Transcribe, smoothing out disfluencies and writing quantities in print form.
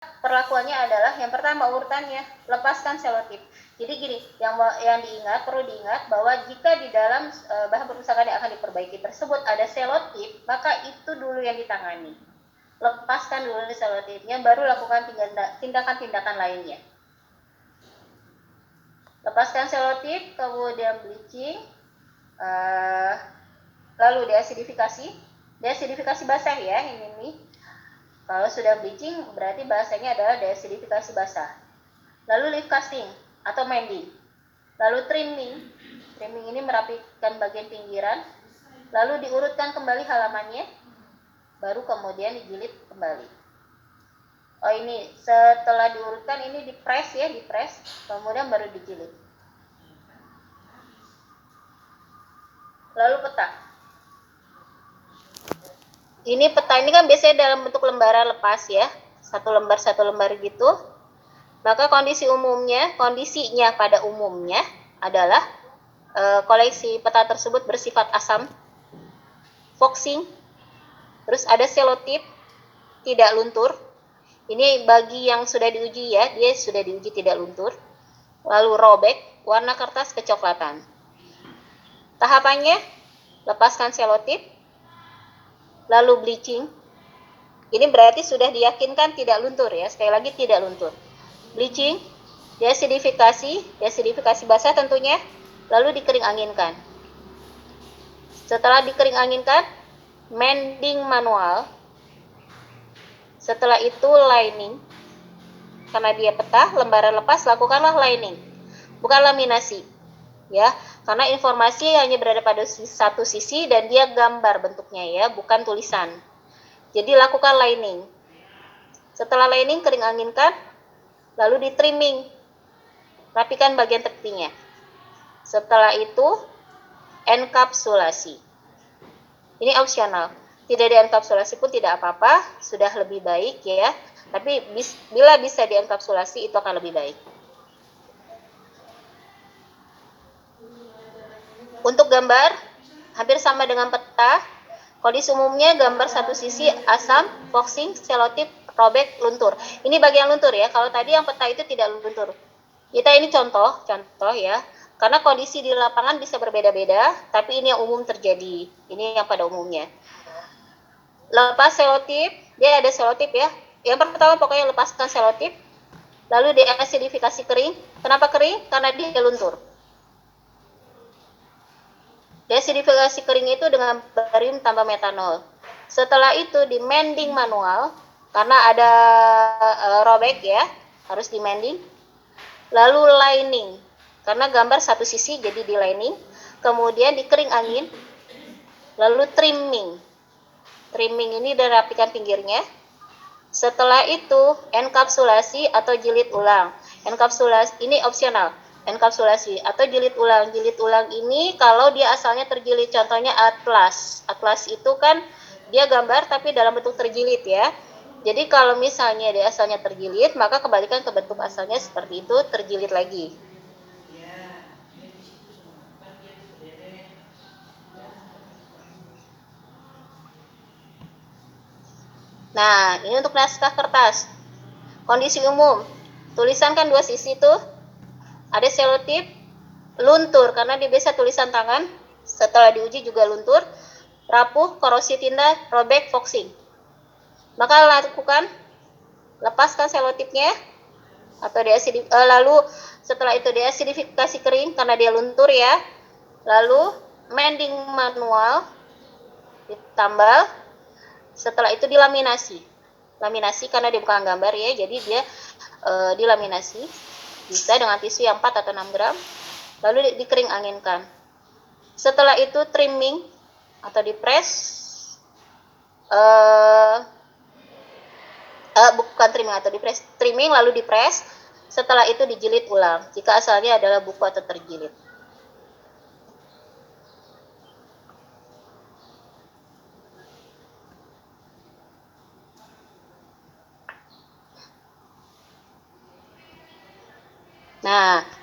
perlakuannya adalah yang pertama urutannya, lepaskan selotip. Jadi gini, yang diingat, perlu diingat bahwa jika di dalam bahan perpustakaan yang akan diperbaiki tersebut ada selotip, maka itu dulu yang ditangani. Lepaskan dulu selotipnya, baru lakukan tindakan-tindakan lainnya. Lepaskan selotip, kemudian bleaching, lalu deasidifikasi basah ya ini. Kalau sudah bleaching berarti bahasanya adalah deasidifikasi basah. Lalu leaf casting atau mending. Lalu trimming ini merapikan bagian pinggiran. Lalu diurutkan kembali halamannya, baru kemudian dijilid kembali. Oh ini setelah diurutkan ini dipres, kemudian baru dijilid. Lalu peta. Ini peta ini kan biasanya dalam bentuk lembaran lepas ya, satu lembar gitu. Maka kondisinya pada umumnya adalah koleksi peta tersebut bersifat asam, foxing, terus ada selotip, tidak luntur. Ini bagi yang sudah diuji ya, dia sudah diuji tidak luntur. Lalu robek, warna kertas kecoklatan. Tahapannya, lepaskan selotip, lalu bleaching. Ini berarti sudah diyakinkan tidak luntur ya, sekali lagi tidak luntur. Bleaching, deasidifikasi basah tentunya, lalu dikering anginkan. Setelah dikering anginkan, mending manual. Setelah itu lining, karena dia peta, lembaran lepas, lakukanlah lining, bukan laminasi. Ya, karena informasi hanya berada pada satu sisi dan dia gambar bentuknya ya, bukan tulisan. Jadi lakukan lining. Setelah lining, kering anginkan, lalu di trimming, rapikan bagian tepinya. Setelah itu enkapsulasi. Ini opsional. Tidak dienkapsulasi pun tidak apa-apa, sudah lebih baik ya. Tapi bila bisa dienkapsulasi itu akan lebih baik. Untuk gambar hampir sama dengan peta. Kondisi umumnya gambar satu sisi asam, foxing, selotip, robek, luntur. Ini bagian luntur ya. Kalau tadi yang peta itu tidak luntur. Kita ini contoh ya. Karena kondisi di lapangan bisa berbeda-beda, tapi ini yang umum terjadi. Ini yang pada umumnya. Lepas selotip, dia ada selotip ya. Yang pertama pokoknya lepaskan selotip, lalu deasidifikasi kering. Kenapa kering? Karena dia luntur. Deasidifikasi kering itu dengan barium tambah metanol. Setelah itu di mending manual, karena ada robek ya, harus di mending. Lalu lining, karena gambar satu sisi jadi di lining. Kemudian dikering angin. Lalu trimming. Trimming ini dirapikan pinggirnya. Setelah itu enkapsulasi atau jilid ulang. Enkapsulasi ini opsional. Enkapsulasi atau jilid ulang. Jilid ulang ini kalau dia asalnya terjilid, contohnya atlas. Atlas itu kan dia gambar tapi dalam bentuk terjilid ya. Jadi kalau misalnya dia asalnya terjilid, maka kembalikan ke bentuk asalnya seperti itu, terjilid lagi. Nah, ini untuk naskah kertas. Kondisi umum, tulisan kan dua sisi tuh, ada selotip, luntur karena dia biasa tulisan tangan, setelah diuji juga luntur, rapuh, korosi tinta, robek, foxing. Maka lakukan, lepaskan selotipnya, atau lalu setelah itu deasidifikasi kering karena dia luntur ya, lalu mending manual, ditambal. Setelah itu dilaminasi. Laminasi karena dia bukan gambar ya, jadi dia dilaminasi. Bisa dengan tisu yang 4 atau 6 gram. Lalu dikering anginkan. Setelah itu trimming atau dipres. Bukan trimming atau dipres. Trimming lalu dipres. Setelah itu dijilid ulang. Jika asalnya adalah buku atau terjilid. Nah,